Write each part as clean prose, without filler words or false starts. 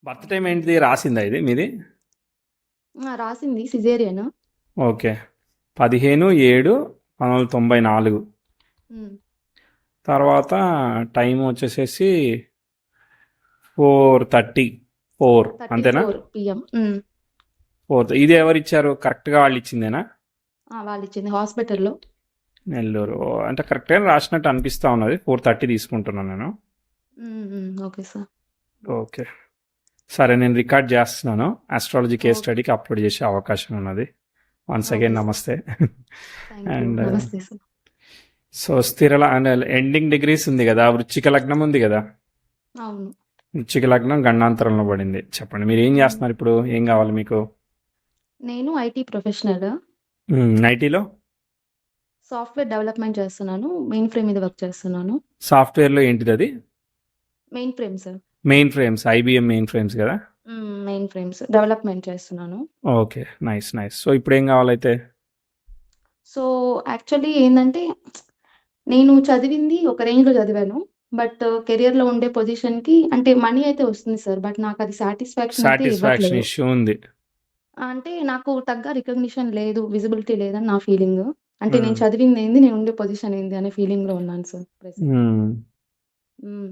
Birth time ఏంటిది రాసిందా ఇది మీది? రాసింది సిజేరియన్. ఓకే. 15/7/1994. హ్మ్. తర్వాత టైం వచ్చేసేసి 4:34 అంతేనా? 34 PM. 4 ఇది ఎవరిచ్చారు? కరెక్ట్గా వాళ్ళు ఇచ్చిందేనా? వాళ్ళిచ్చింది హాస్పిటల్‌లో. నెల్లూరు అంటే కరెక్ట్గా రాసినట్టు అనిపిస్తూ ఉన్నది. 4:30 తీసుకుంటున్నాను నేను. Okay sir. ఓకే, సరే, నేను రికార్డ్ చేస్తున్నాను. Astrology case okay. స్టడీకి అప్లోడ్ చేసే అవకాశం ఉన్నది. Once okay again sir. నమస్తే. Thank you. అండ్ నమస్తే సార్. సో స్థిరల అండ్ ఎండింగ్ డిగ్రీస్ ఉంది కదా, వృశ్చిక లగ్నం ఉంది కదా. అవును. వృశ్చిక లగ్నం గండాంతరంలో పడింది. చెప్పండి, మీరు ఏం చేస్తున్నారు ఇప్పుడు? ఏం కావాలి మీకు? నేను ఐటీ ప్రొఫెషనల్. ఐటీలో సాఫ్ట్‌వేర్ డెవలప్‌మెంట్ చేస్తున్నాను. మెయిన్ ఫ్రేమ్ మీద వర్క్ చేస్తున్నాను. సాఫ్ట్వేర్లో ఏంటిది అది? Main frame sir. Main frames, IBM main frames కదా. మెయిన్ ఫ్రేమ్స్ డెవలప్‌మెంట్ చేస్తున్నాను. Okay, nice nice. సో ఇప్పుడు ఏం కావాలైతే? సో, యాక్చువల్లీ ఏందంటే, నేను చదివింది ఒక రేంజ్‌లో చదివాను. బట్ కెరియర్‌లో ఉండే పొజిషన్‌కి అంటే మనీ అయితే వస్తుంది సార్. బట్ నాకది సాటిస్ఫాక్షన్ అయితే సాటిస్ఫాక్షన్ ఇవ్వట్లేదు. ఇష్యూ ఉంది. అంటే నాకు తగ్గ రికగ్నిషన్ లేదు, విజిబిలిటీ లేదని నా ఫీలింగు. అంటే నేను మ్మ్. చదివిందేంది, నేను ఉండే పొజిషన్ ఏంది అనే ఫీలింగ్‌లో ఉన్నాను సార్ ప్రెజెంట్. మ్మ్. హ్మ్.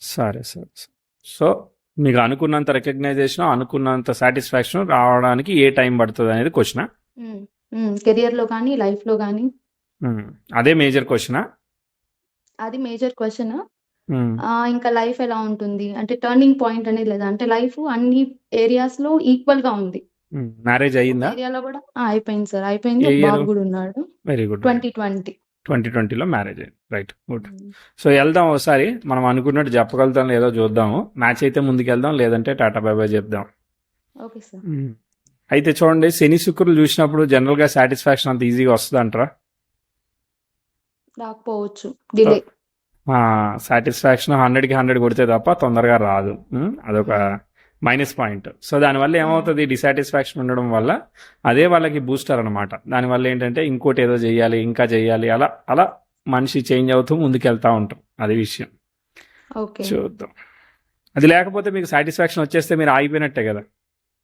సరే సరే సరే. సో మీకు అనుకున్నంత రికగ్నైజేషన్, అనుకున్నంత సాటిస్ఫాక్షన్ రావడానికి ఏ టైం పడుతుంది అనేది క్వశ్చనా? కెరియర్‌లో గానీ, లైఫ్‌లో గానీ అదే మేజర్ క్వశ్చనా? అది మేజర్ క్వెషన్. ఇంకా లైఫ్ ఎలా ఉంటుంది? అంటే టర్నింగ్ పాయింట్ అనేది లేదా? అంటే లైఫ్ అన్ని ఏరియాస్‌లో ఈక్వల్‌గా ఉంది. మ్యారేజ్ ఒక అయ్యిందా? ఏరియాలో గూడా అయిపోయింది సార్. అయిపోయింది. ఏ ఒక ఇయర్? బాబు గూడా ఉన్నాడు. Very good. 2020. 2020లో మ్యారేజ్ అయింది. Right, good. హ్మ్. సో వెళ్దాం ఒకసారి, మనం అనుకున్నట్టు చెప్పగలుగుతాం లేదో చూద్దాము. మ్యాచ్ అయితే ముందుకెళ్దాం, లేదంటే టాటా బై బై చెప్దాం. Okay sir. అయితే చూడండి, శని శుక్రులు చూసినప్పుడు జనరల్గా సాటిస్ఫాక్షన్ అంత ఈజీగా వస్తుంది అంటారా? రాకపోవచ్చు. డిలే. సాటిస్ఫాక్షన్ 100కి 100 కొడితే తప్ప తొందరగా రాదు. అదొక మైనస్ పాయింట్. సో దానివల్ల ఏమవుతుంది, డిసాటిస్ఫాక్షన్ ఉండడం వల్ల అదే వాళ్ళకి బూస్టర్ అనమాట. దానివల్ల ఏంటంటే ఇంకోటి ఏదో చేయాలి, ఇంకా చేయాలి, అలా అలా మనిషి చేంజ్ అవుతూ ముందుకెళ్తా ఉంటాం. అది విషయం. ఓకే. చూద్దాం. అది లేకపోతే మీకు సాటిస్ఫాక్షన్ వచ్చేస్తే మీరు ఆగిపోయినట్టే కదా,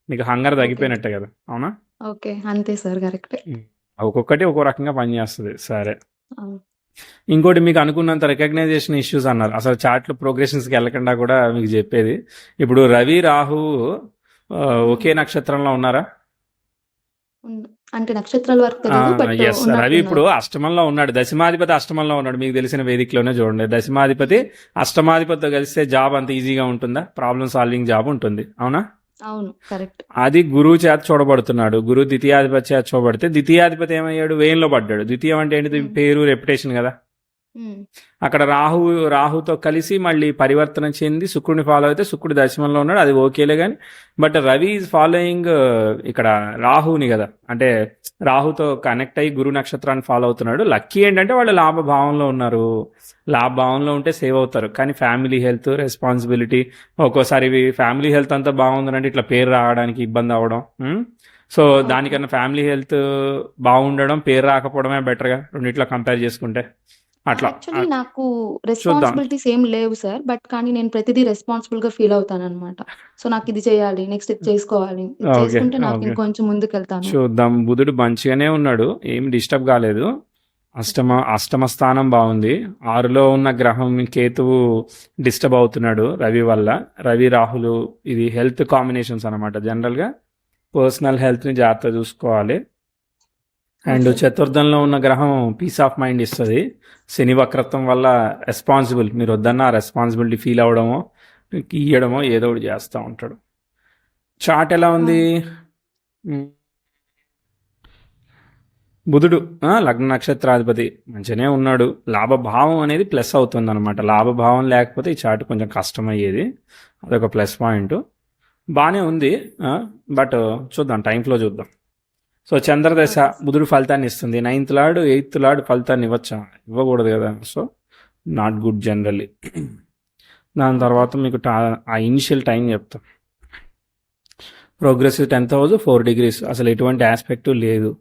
మీకు హంగర్ ఓకే. తగ్గిపోయినట్టే కదా, అవునా? ఓకే. అంతే సార్. కరెక్టే. ఒక్కొక్కటి ఒక్కో రకంగా పనిచేస్తుంది. సరే, అవును. ఇంకోటి మీకు అనుకున్నంత రికగ్నైజేషన్ ఇష్యూస్ అన్నారు. అసలు చార్ట్లో ప్రోగ్రెషన్స్కి వెళ్ళకుండా కూడా మీకు చెప్పేది, ఇప్పుడు రవి రాహు ఒకే నక్షత్రంలో ఉన్నారా? ఉంది. అంటే నక్షత్రాల వరకు తెలీదు. బట్ ఎస్, రవి ఇప్పుడు ఉన్నట్టున్నారు. అష్టమంలో ఉన్నాడు. దశమాధిపతి అష్టమంలో ఉన్నాడు. మీకు తెలిసిన వేదికలోనే చూడండి, దశమాధిపతి అష్టమాధిపతితో కలిస్తే జాబ్ అంత ఈజీగా ఉంటుందా? ప్రాబ్లమ్ సాల్వింగ్ జాబ్ ఉంటుంది, అవునా? అవును. కరెక్ట్. అది గురువు చేత చూడబడుతున్నాడు. గురువు ద్వితీయాధిపతి చేత చూడబడితే ద్వితీయాధిపతి ఏమయ్యాడు? వేయంలో పడ్డాడు. ద్వితీయం అంటే ఏంటిది? పేరు, రెప్యుటేషన్ కదా. అక్కడ రాహుతో కలిసి మళ్ళీ పరివర్తన చెంది శుక్రుడిని ఫాలో అయితే శుక్రుడు దశమంలో ఉన్నాడు, అది ఓకేలే. కానీ బట్ రవి ఈజ్ ఫాలోయింగ్ ఇక్కడ రాహుని కదా, అంటే రాహుతో కనెక్ట్ అయ్యి గురు నక్షత్రాన్ని ఫాలో అవుతున్నాడు. లక్కీ ఏంటంటే వాళ్ళు లాభభావంలో ఉన్నారు. లాభభావంలో ఉంటే సేవ్ అవుతారు. కానీ ఫ్యామిలీ హెల్త్, రెస్పాన్సిబిలిటీ, ఒక్కోసారి ఫ్యామిలీ హెల్త్ అంతా బాగుందంటే ఇట్లా పేరు రావడానికి ఇబ్బంది అవ్వడం. సో దానికన్నా ఫ్యామిలీ హెల్త్ బాగుండడం, పేరు రాకపోవడమే బెటర్గా, రెండిట్లో కంపేర్ చేసుకుంటే. అట్లా యాక్చువల్లీ నాకు చూద్దాం. రెస్పాన్సిబిలిటీస్ ఏం లేవు సార్. బట్ కానీ నేను ప్రతిదీ రెస్పాన్సిబుల్‌గా ఫీల్ అవుతాననమాట. సో నాకు ఇది చేయాలి, నెక్స్ట్ ఇది చేసుకోవాలి. ఇది ఓకే చేసుకుంటే నాకు ఓకే, ఇంకొంచెం ముందుకెళ్తాను. చూద్దాం. బుధుడు మంచిగానే ఉన్నాడు, ఏం డిస్టర్బ్ కాలేదు. అష్టమ స్థానం బాగుంది. 6లో ఉన్న గ్రహం కేతువు డిస్టర్బ్ అవుతున్నాడు రవి వల్ల. రవి రాహులు ఇది హెల్త్ కాంబినేషన్స్ అనమాట. జనరల్గా పర్సనల్ హెల్త్ని జాగ్రత్త చూసుకోవాలి. అండ్ చతుర్థంలో ఉన్న గ్రహం పీస్ ఆఫ్ మైండ్ ఇస్తుంది. శని వక్రత్వం వల్ల రెస్పాన్సిబుల్, మీరు వద్దన్న రెస్పాన్సిబిలిటీ ఫీల్ అవ్వడమో ఇయ్యడమో ఏదో ఒకటి చేస్తూ ఉంటాడు. చార్ట్ ఎలా ఉంది? బుధుడు లగ్న నక్షత్రాధిపతి మంచిగానే ఉన్నాడు. లాభభావం అనేది ప్లస్ అవుతుంది అనమాట. లాభభావం లేకపోతే ఈ చార్ట్ కొంచెం కష్టమయ్యేది. అదొక ప్లస్ పాయింట్. బాగానే ఉంది. బట్ చూద్దాం, టైంలో చూద్దాం. సో చంద్రదశ బుధుడు ఫలితాన్ని ఇస్తుంది. 9th లార్డ్ 8th లార్డ్ ఫలితాన్ని ఇవ్వచ్చా? ఇవ్వకూడదు కదా. So not good generally. దాని తర్వాత మీకు ఆ ఇనిషియల్ టైం చెప్తాం. ప్రోగ్రెసివ్ 10th హౌస్ 4 degrees, అసలు ఎటువంటి ఆస్పెక్టు లేదు.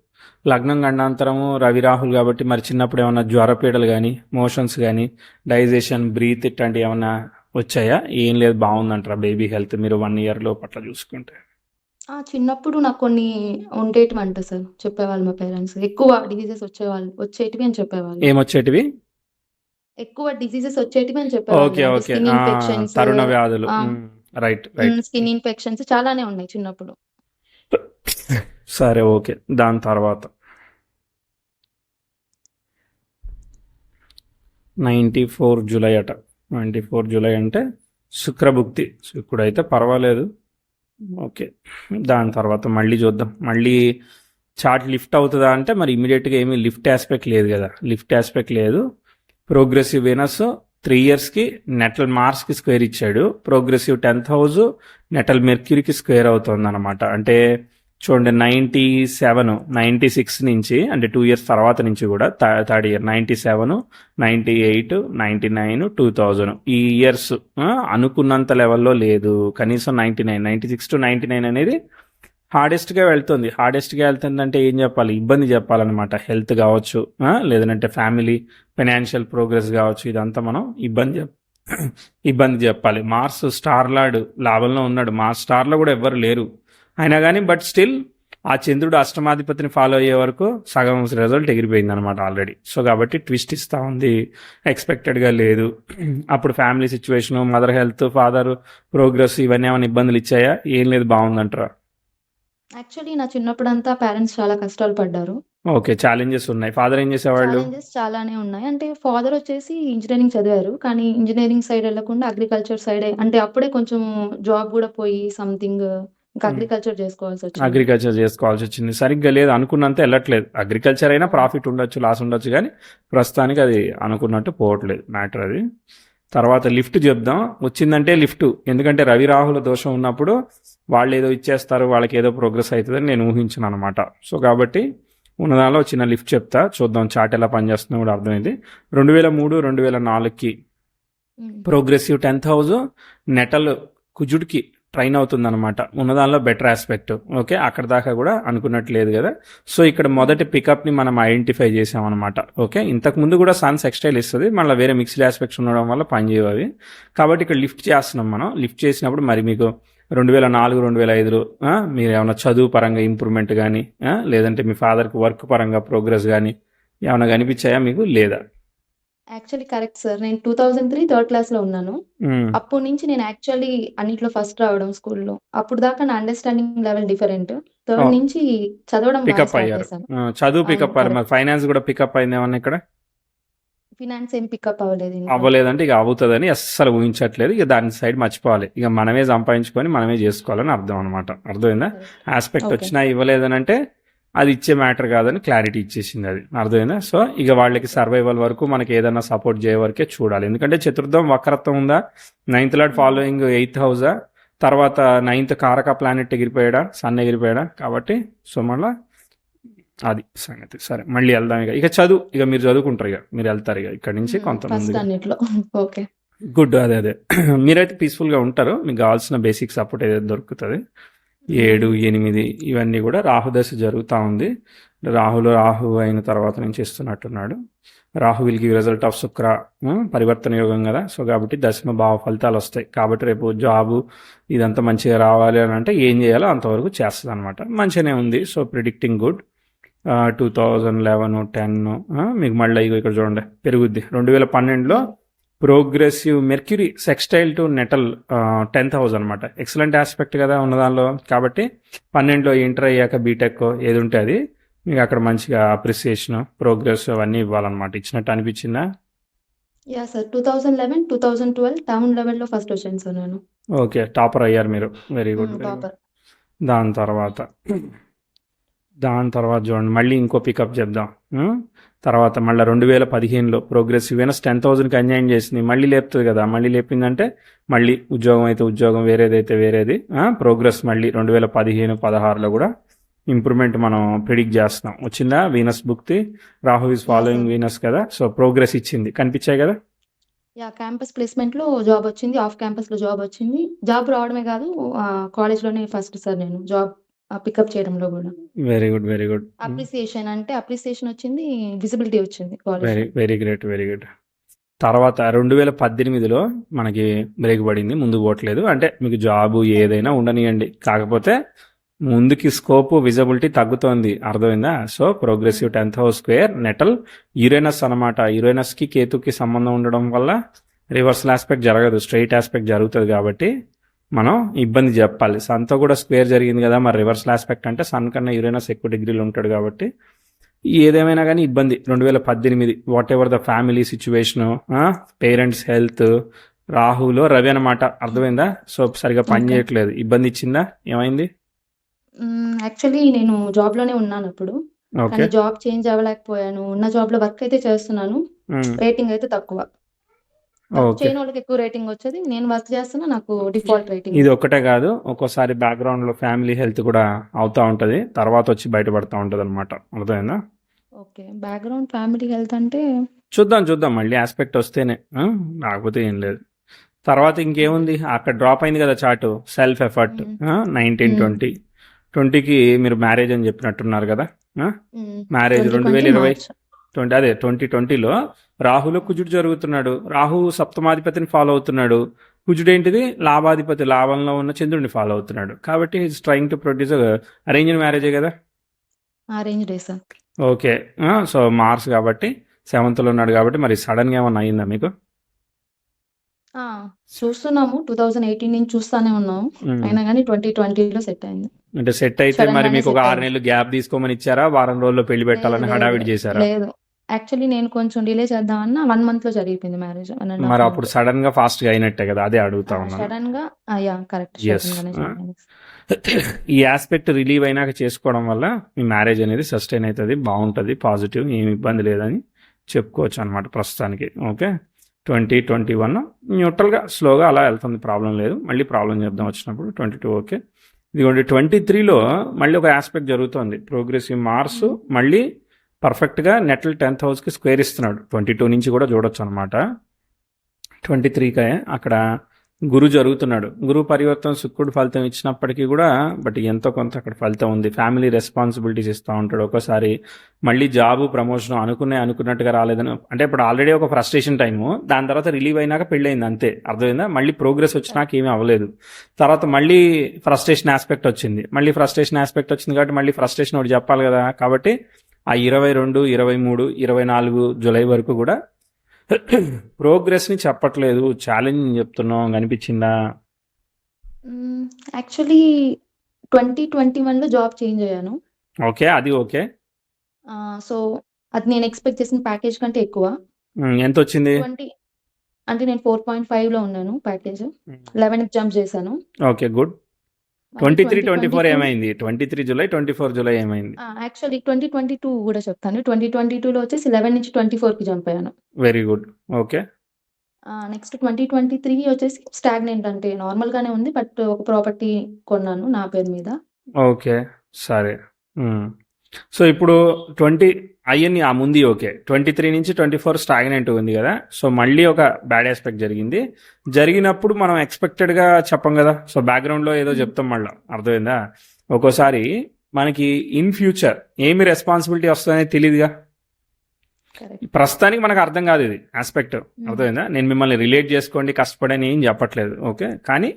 లగ్నం గండాంతరము రవి రాహుల్ కాబట్టి మరి చిన్నప్పుడు ఏమన్నా జ్వరపీడలు కానీ, మోషన్స్ కానీ, డైజెషన్, బ్రీత్ ఇట్లాంటి ఏమన్నా వచ్చాయా? ఏం లేదు బాగుందంటారా బేబీ హెల్త్ మీరు 1 ఇయర్ లోపట్ల చూసుకుంటే? చిన్నప్పుడు నాకు కొన్ని ఉండేటివంట సార్. చెప్పేవాళ్ళు మా పేరెంట్స్. ఎక్కువ డిసీజెస్ వచ్చేటివి అని చెప్పేవాళ్ళు. ఏమొచ్చేటివి? ఎక్కువ డిసీజెస్ వచ్చేటివి అని చెప్పేవాళ్ళు. ఓకే. అంటే ఓకే. స్కిన్ ఇన్ఫెక్షన్స్, తరుణ వ్యాధులు. ఆహ్, రైట్. రైట్. స్కిన్ ఇన్ఫెక్షన్స్ చాలానే ఉన్నాయి చిన్నప్పుడు. సరే ఓకే. దాని తర్వాత 94 జూలై అట. 94 జూలై అంటే శుక్రభుక్తి. శుక్రుడైతే పర్వాలేదు. ఓకే. దాని తర్వాత మళ్ళీ చూద్దాం. మళ్ళీ చార్ట్ లిఫ్ట్ అవుతుందా అంటే మరి ఇమీడియట్గా ఏమీ లిఫ్ట్ ఆస్పెక్ట్ లేదు కదా. లిఫ్ట్ ఆస్పెక్ట్ లేదు. ప్రోగ్రెసివ్ వీనస్ 3 ఇయర్స్కి నెటల్ మార్స్కి స్క్వేర్ ఇచ్చాడు. ప్రోగ్రెసివ్ 10th హౌస్ నెటల్ మెర్క్యూరీకి స్క్వేర్ అవుతుంది అనమాట. అంటే చూడండి 97, 96 నుంచి అంటే 2 ఇయర్స్ తర్వాత నుంచి కూడా థర్డ్ ఇయర్ 97, 98, 99, 2000 ఈ ఇయర్స్ అనుకున్నంత లెవెల్లో లేదు. కనీసం 99, 96 to 99 అనేది హార్డెస్ట్గా వెళ్తుంది. హార్డెస్ట్గా వెళ్తుందంటే ఏం చెప్పాలి? ఇబ్బంది చెప్పాలన్నమాట. హెల్త్ కావచ్చు, లేదంటే ఫ్యామిలీ ఫైనాన్షియల్ ప్రోగ్రెస్ కావచ్చు. ఇదంతా మనం ఇబ్బంది చెప్పాలి. మార్స్ స్టార్లార్డ్ లాభంలో ఉన్నాడు. మార్స్ స్టార్లో కూడా ఎవ్వరు లేరు అయినా కానీ, బట్ స్టిల్ ఆ చంద్రుడు అష్టమాధిపతిని ఫాలో అయ్యే వరకు సగం రిజల్ట్ ఎగిరిపోయింది అనమాట ఆల్రెడీ. సో కాబట్టి ట్విస్ట్ ఇస్తూ ఉంది. ఎక్స్పెక్టెడ్గా లేదు. అప్పుడు family situation, mother health, father progress ఇవన్నీ ఏమైనా ఇబ్బందులు ఇచ్చాయా? ఏం లేదు బాగుందంటారా? యాక్చువల్లీ నా చిన్నప్పుడంతా పేరెంట్స్ చాలా కష్టాలు పడ్డారు. ఓకే. ఛాలెంజెస్ ఉన్నాయి. ఫాదర్ ఏం చేసేవాళ్ళు? ఛాలెంజెస్ చాలానే ఉన్నాయి. అంటే ఫాదర్ వచ్చేసి ఇంజినీరింగ్ చదివారు. కానీ ఇంజినీరింగ్ సైడ్ వెళ్ళకుండా అగ్రికల్చర్ సైడే, అంటే అప్పుడే కొంచెం జాబ్ కూడా పోయి సంథింగ్ ఇంకా అగ్రికల్చర్ చేసుకోవాల్సొచ్చింది. అగ్రికల్చర్ చేసుకోవాల్సి వచ్చింది. సరిగ్గా లేదు, అనుకున్నంత వెళ్ళట్లేదు. అగ్రికల్చర్ అయినా ప్రాఫిట్ ఉండొచ్చు, లాస్ ఉండొచ్చు, కానీ ప్రస్తుతానికి అది అనుకున్నట్టు పోవట్లేదు మ్యాటర్ అది. తర్వాత లిఫ్ట్ చెప్దాం. వచ్చిందంటే లిఫ్ట్, ఎందుకంటే రవి రాహుల దోషం ఉన్నప్పుడు వాళ్ళు ఏదో ఇచ్చేస్తారు, వాళ్ళకి ఏదో ప్రోగ్రెస్ అవుతుందని నేను ఊహించాను అనమాట. సో కాబట్టి ఉన్నదానిలో చిన్న లిఫ్ట్ చెప్తా, చూద్దాం చాట్ ఎలా పనిచేస్తుందో కూడా అర్థమైంది. 2003, 2004కి ప్రోగ్రెసివ్ 10th హౌస్ నెటల్ కుజుడికి ట్రైన్ అవుతుంది అనమాట. ఉన్నదానిలో బెటర్ ఆస్పెక్ట్. ఓకే, అక్కడ దాకా కూడా అనుకున్నట్లేదు కదా. సో ఇక్కడ మొదటి పికప్ని మనం ఐడెంటిఫై చేసామన్నమాట. ఓకే, ఇంతకుముందు కూడా సన్ సెక్స్టైల్ ఇస్తుంది, మళ్ళీ వేరే మిక్స్డ్ ఆస్పెక్ట్స్ ఉండడం వల్ల పనిచేయవు అవి. కాబట్టి ఇక్కడ లిఫ్ట్ చేస్తున్నాం మనం. లిఫ్ట్ చేసినప్పుడు మరి మీకు 2004, 2005లో మీరు ఏమైనా చదువు పరంగా ఇంప్రూవ్మెంట్ కానీ, లేదంటే మీ ఫాదర్కి వర్క్ పరంగా ప్రోగ్రెస్ కానీ ఏమైనా కనిపించాయా మీకు? లేదా? Actually correct sir. నేను 2003 థర్డ్ క్లాస్లో ఉన్నాను. అప్పటి నుంచి నేను యాక్చువల్లీ అన్నిట్లో ఫస్ట్ రావడం స్కూల్లో. అప్పుడు దాకా నా అండర్స్టాండింగ్ లెవెల్ డిఫరెంట్. థర్డ్ నుంచి చదవడం బాగా పికప్ స్టార్ట్ అయ్యారు. చేశాను. చదువు పికప్ అయ్యారు. మరి ఫైనాన్స్ కూడా పికప్ అయింది ఏమన్నా ఇక్కడ? ఫినాన్స్ ఏం పికప్ అవ్వలేదు ఇంకా. అవ్వలేదంటే ఇక అవుతుందని అస్సలు ఊహించట్లేదు. ఇక దాని సైడ్ మర్చిపోవాలి. ఇక మనమే సంపాదించుకొని మనమే చేసుకోవాలని అర్థం అనమాట. అర్థమైందా? Aspect okay. వచ్చినా ఇవ్వలేదని అంటే అది ఇచ్చే మ్యాటర్ కాదని క్లారిటీ ఇచ్చేసింది అది. అర్థమైందా? సో ఇక వాళ్ళకి సర్వైవల్ వరకు మనకి ఏదైనా సపోర్ట్ చేయ వరకే చూడాలి. ఎందుకంటే చతుర్థం వక్రత్వం ఉందా, 9th లార్డ్ ఫాలోయింగ్ 8th హౌసా, తర్వాత 9th కారక ప్లానెట్ ఎగిరిపోయాడా, సన్ ఎగిరిపోయాడా. కాబట్టి సో మళ్ళీ అది సంగతి. సరే మళ్ళీ వెళ్దాం. ఇక చదువు, ఇక మీరు చదువుకుంటారు, ఇక మీరు వెళ్తారు ఇక ఇక్కడ నుంచి ఫస్ట్ కొంతమంది. అన్నిట్లో. ఓకే. గుడ్. అదే మీరైతే పీస్ఫుల్గా ఉంటారు. మీకు కావాల్సిన బేసిక్ సపోర్ట్ ఏదైతే దొరుకుతుంది. 7, 8 ఇవన్నీ కూడా రాహుదశ జరుగుతూ ఉంది. రాహు అయిన తర్వాత నుంచి ఇస్తున్నట్టున్నాడు. Rahu will give result of Shukra, పరివర్తన యోగం కదా. సో కాబట్టి దశమ భావ ఫలితాలు వస్తాయి. కాబట్టి రేపు జాబు ఇదంతా మంచిగా రావాలి అని అంటే ఏం చేయాలో అంతవరకు చేస్తుంది అనమాట. మంచిగానే ఉంది. So predicting good. 2011, 10 మీకు మళ్ళీ ఇక్కడ చూడండి పెరుగుద్ది. 2012లో progressive Mercury sextile to natal 10th house అనమాట. ఎక్సలెంట్ ఆస్పెక్ట్ కదా ఉన్నదానిలో. కాబట్టి 12లో ఇంటర్ అయ్యాక బీటెక్ ఏది ఉంటే అది మీకు అక్కడ మంచిగా అప్రిసియేషన్, ప్రోగ్రెస్ అవన్నీ ఇవ్వాలన్నమాట. ఇచ్చినట్టు అనిపించిందా? Yeah sir. 2011, 2012 టౌన్ లెవెల్లో ఫస్ట్ వచ్చాను సార్ నేను. ఓకే, టాపర్ అయ్యారు మీరు. Very good. టాపర్. దాని తర్వాత చూడండి మళ్ళీ ఇంకో పికప్ చెప్దాం. తర్వాత మళ్ళీ 2015లో ప్రోగ్రెసివ్ వీనస్ 10,000కి అన్యాయం చేసింది. మళ్ళీ లేపుతుంది కదా. మళ్ళీ లేపిందంటే మళ్ళీ ఉద్యోగం అయితే ఉద్యోగం, వేరేదైతే వేరేది. ప్రోగ్రెస్ మళ్ళీ 2015, 16లో కూడా ఇంప్రూవ్మెంట్ మనం ప్రిడిక్ట్ చేస్తున్నాం. వచ్చిందా? వీనస్ భుక్తి, రాహు ఈజ్ ఫాలోయింగ్ వీనస్ కదా. సో ప్రోగ్రెస్ ఇచ్చింది, కనిపించాయి కదా. యా, క్యాంపస్ ప్లేస్మెంట్లో జాబ్ వచ్చింది, ఆఫ్ క్యాంపస్లో జాబ్ వచ్చింది. జాబ్ రావడమే కాదు, కాలేజ్లోనే ఫస్ట్ సార్ నేను జాబ్ పికప్ చేయడంలో కూడా. Very good, very good. Appreciation వచ్చింది, విజిబిలిటీ వచ్చింది college. Very very great, very good. తర్వాత 2018లో మనకి బ్రేక్ పడింది, ముందుకు పోవట్లేదు. అంటే మీకు జాబు ఏదైనా ఉండనియండి, కాకపోతే ముందుకి స్కోప్ విజిబిలిటీ తగ్గుతోంది, అర్థమైందా? So progressive 10th house square natal Uranus అనమాట. యురేనస్కి కేతుకి సంబంధం ఉండడం వల్ల రివర్సల్ ఆస్పెక్ట్ జరగదు, స్ట్రైట్ ఆస్పెక్ట్ జరుగుతుంది. కాబట్టి మనం ఇబ్బంది చెప్పాలి. సన్తో కూడా స్క్వేర్ జరిగింది కదా, మరి రివర్సల్ ఆస్పెక్ట్ అంటే సన్ కన్నా యురేనస్ ఎక్కువ డిగ్రీలు ఉంటాడు కాబట్టి ఏదేమైనా కానీ ఇబ్బంది. 2018 whatever the family situation, parents health, రాహులో రవి అనమాట, అర్థమైందా? సో సరిగా పని చేయట్లేదు, ఇబ్బంది ఇచ్చిందా, ఏమైంది? యాక్చువల్లీ నేను జాబ్ లోనే ఉన్నాను అప్పుడు, ఓకే కానీ జాబ్ చేంజ్ అవ్వలేకపోయాను. ఉన్న జాబ్ లో వర్క్ అయితే చేస్తున్నాను, రేటింగ్ అయితే తక్కువ. వర్క్ ఓకే, చేయని వాళ్ళకి ఎక్కువ రేటింగ్ వచ్చేది, నేను వర్క్ చేస్తున్నా నాకు డిఫాల్ట్ రేటింగ్. ఇది ఒక్కటే కాదు, ఒక్కోసారి బ్యాక్గ్రౌండ్లో ఫ్యామిలీ హెల్త్ కూడా అవుతూ ఉంటుంది, తర్వాత వచ్చి బయటపడుతూ ఉంటుంది అనమాట, అర్థమైందా? ఓకే, బ్యాక్గ్రౌండ్ ఫ్యామిలీ హెల్త్ అంటే చూద్దాం మళ్ళీ ఆస్పెక్ట్ వస్తేనే, లేకపోతే ఏం లేదు. తర్వాత ఇంకేముంది, అక్కడ డ్రాప్ అయింది కదా చార్టు, సెల్ఫ్ ఎఫర్ట్ 19-20కి మీరు మ్యారేజ్ అని చెప్పినట్టున్నారు కదా. మ్యారేజ్ 2020 అదే 2020లో రాహులో కుజుడు జరుగుతున్నాడు, రాహు సప్తమాధిపతిని ఫాలో అవుతున్నాడు, కుజుడు ఏంటిది లాభాధిపతి, లాభంలో ఉన్న చంద్రుడిని ఫాలో అవుతున్నాడు. కాబట్టి is trying to produce arranged మ్యారేజే కదా. Arranged sir. Okay, so Mars కాబట్టి 7th ఉన్నాడు కాబట్టి మరి సడన్గా ఏమన్నా అయిందా మీకు? చూస్తున్నాము, 2018 నుంచి చూస్తానే ఉన్నాము, అయినా కానీ 2020లో సెట్ అయింది. అంటే సెట్ అయితే Sudden మరి గానే మీకు ఒక set 6 నెలలు గ్యాప్ తీసుకోమని ఇచ్చారా, వారం రోజుల్లో పెళ్లి పెట్టాలని హడావిడి చేశారా? లేదు, యాక్చువల్లీ నేను కొంచెం డిలే చేద్దామన్నా 1 month లో జరిగిపోయింది మ్యారేజ్. మరి అప్పుడు సడన్ గా ఫాస్ట్ గా అయినట్టే కదా, అదే అడుగుతా ఉన్నాను. సడన్ గా కరెక్ట్. Yes. ఈ ఆస్పెక్ట్ రిలీవ్ అయినాక చేసుకోవడం వల్ల మీ మ్యారేజ్ అనేది సస్టైన్ అవుతుంది, బాగుంటుంది, పాజిటివ్, ఏమి ఇబ్బంది లేదని చెప్పుకోవచ్చు అనమాట ప్రస్తుతానికి. ఓకే, 2021 న్యూట్రల్గా స్లోగా అలా వెళ్తుంది, ప్రాబ్లం లేదు. మళ్ళీ ప్రాబ్లం చెప్దాం వచ్చినప్పుడు 22. ఓకే, ఇదిగోండి 23లో మళ్ళీ ఒక ఆస్పెక్ట్ జరుగుతుంది, ప్రోగ్రెసివ్ మార్స్ మళ్ళీ పర్ఫెక్ట్గా నెటల్ 10th హౌస్కి స్క్వేర్ ఇస్తున్నాడు. 22 నుంచి కూడా చూడొచ్చు అనమాట. 23కే అక్కడ గురు జరుగుతున్నాడు, గురు పరివర్తన శుక్రుడు ఫలితం ఇచ్చినప్పటికీ కూడా బట్ ఎంతో కొంత అక్కడ ఫలితం ఉంది. ఫ్యామిలీ రెస్పాన్సిబిలిటీస్ ఇస్తూ ఉంటాడు. ఒకసారి మళ్ళీ జాబు ప్రమోషన్ అనుకున్నట్టుగా రాలేదని, అంటే ఇప్పుడు ఆల్రెడీ ఒక ఫ్రస్ట్రేషన్ టైము, దాని తర్వాత రిలీవ్ అయినాక పెళ్ళయింది అంతే, అర్థమైందా? మళ్ళీ ప్రోగ్రెస్ వచ్చినాక ఏమీ అవ్వలేదు, తర్వాత మళ్ళీ ఫ్రస్ట్రేషన్ ఆస్పెక్ట్ వచ్చింది, కాబట్టి మళ్ళీ ఫ్రస్ట్రేషన్ ఒకటి చెప్పాలి కదా. కాబట్టి ఆ 22, 23, 24 జూలై వరకు కూడా ప్రోగ్రెస్ని చెప్పట్లేదు, ఛాలెంజ్ చెప్తున్నాం అనిపించిందా? యాక్చువల్లీ 2021లో జాబ్ చేంజ్ అయ్యాను. ఓకే, అది ఓకే. సో అది నేను ఎక్స్పెక్ట్ చేసిన ప్యాకేజ్ కంటే ఎక్కువ. ఎంత వచ్చింది? అంటే నేను 4.5లో ఉన్నాను ప్యాకేజ్, 11కి జంప్ చేశాను. Okay, good. 23, 24 ఏమైంది? 23 జూలై, 24 జూలై ఏమైంది? యాక్చువల్లీ 2022 కూడా చెప్తాను. 2022లో వచ్చేసి 11 నుంచి 24కి జంప్ అయ్యాను. Very good. ఓకే, నెక్స్ట్ 2023 వచ్చేసి స్టాగ్నెంట్, అంటే నార్మల్ గానే ఉంది, బట్ ఒక ప్రాపర్టీ కొన్నాను నా పేరు మీద. ఓకే, సరే. సో ఇప్పుడు 20 అయ్యింది, ఆ ముందు ఓకే. 23 నుంచి 24 స్టాగ్నెంట్ ఉంది కదా. సో మళ్ళీ ఒక బ్యాడ్ ఆస్పెక్ట్ జరిగినప్పుడు మనం ఎక్స్పెక్టెడ్గా చెప్పం కదా. సో బ్యాక్గ్రౌండ్లో ఏదో చెప్తాం మళ్ళీ, అర్థమైందా? ఒక్కోసారి మనకి ఇన్ ఫ్యూచర్ ఏమి రెస్పాన్సిబిలిటీ వస్తుందనేది తెలియదుగా. ప్రస్తుతానికి మనకు అర్థం కాదు ఇది ఆస్పెక్ట్, అర్థమైందా? నేను మిమ్మల్ని రిలేట్ చేసుకోండి కష్టపడని ఏం చెప్పట్లేదు, ఓకే. కానీ